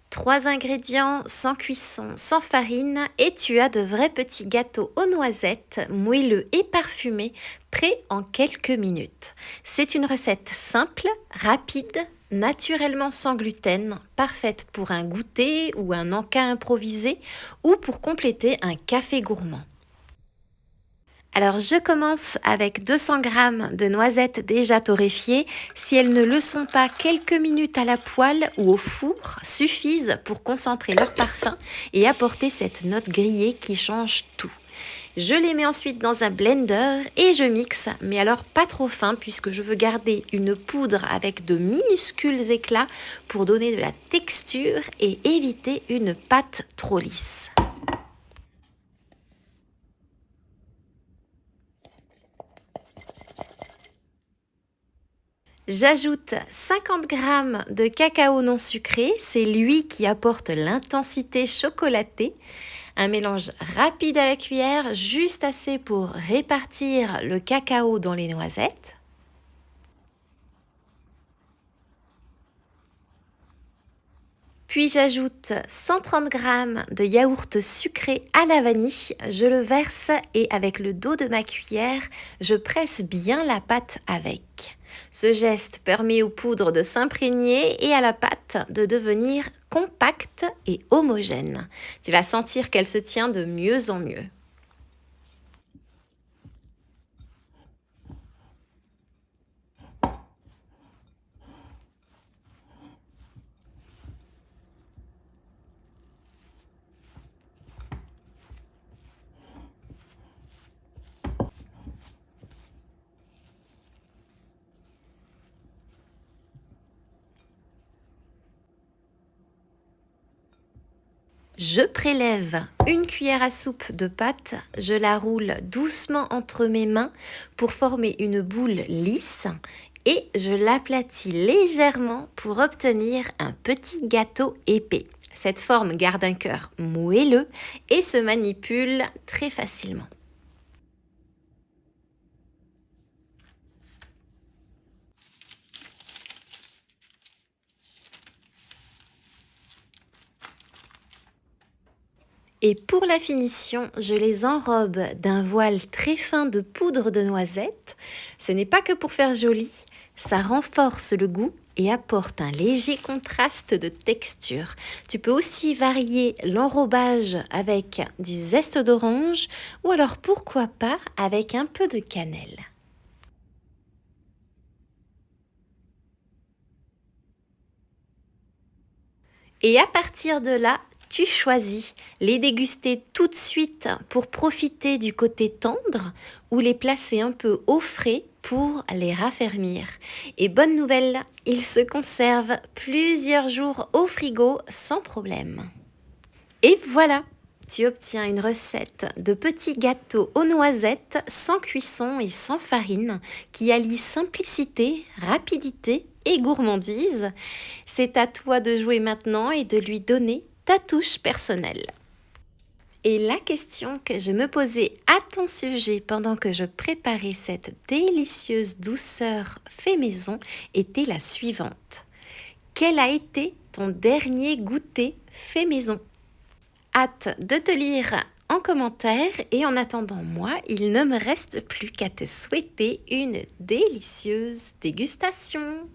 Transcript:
3 ingrédients, sans cuisson, sans farine et tu as de vrais petits gâteaux aux noisettes, moelleux et parfumés, prêts en quelques minutes. C'est une recette simple, rapide, naturellement sans gluten, parfaite pour un goûter ou un encas improvisé ou pour compléter un café gourmand. Alors je commence avec 200 g de noisettes déjà torréfiées. Si elles ne le sont pas, quelques minutes à la poêle ou au four suffisent pour concentrer leur parfum et apporter cette note grillée qui change tout. Je les mets ensuite dans un blender et je mixe, mais alors pas trop fin puisque je veux garder une poudre avec de minuscules éclats pour donner de la texture et éviter une pâte trop lisse. J'ajoute 50 g de cacao non sucré, c'est lui qui apporte l'intensité chocolatée. Un mélange rapide à la cuillère, juste assez pour répartir le cacao dans les noisettes. Puis j'ajoute 130 g de yaourt sucré à la vanille. Je le verse et avec le dos de ma cuillère, je presse bien la pâte avec. Ce geste permet aux poudres de s'imprégner et à la pâte de devenir compacte et homogène. Tu vas sentir qu'elle se tient de mieux en mieux. Je prélève une cuillère à soupe de pâte, je la roule doucement entre mes mains pour former une boule lisse et je l'aplatis légèrement pour obtenir un petit gâteau épais. Cette forme garde un cœur moelleux et se manipule très facilement. Et pour la finition, je les enrobe d'un voile très fin de poudre de noisette. Ce n'est pas que pour faire joli, ça renforce le goût et apporte un léger contraste de texture. Tu peux aussi varier l'enrobage avec du zeste d'orange ou alors pourquoi pas avec un peu de cannelle. Et à partir de là, tu choisis les déguster tout de suite pour profiter du côté tendre ou les placer un peu au frais pour les raffermir. Et bonne nouvelle, ils se conservent plusieurs jours au frigo sans problème. Et voilà, tu obtiens une recette de petits gâteaux aux noisettes sans cuisson et sans farine qui allie simplicité, rapidité et gourmandise. C'est à toi de jouer maintenant et de lui donner ta touche personnelle. Et la question que je me posais à ton sujet pendant que je préparais cette délicieuse douceur fait maison était la suivante. Quel a été ton dernier goûter fait maison? Hâte de te lire en commentaire et en attendant moi, il ne me reste plus qu'à te souhaiter une délicieuse dégustation.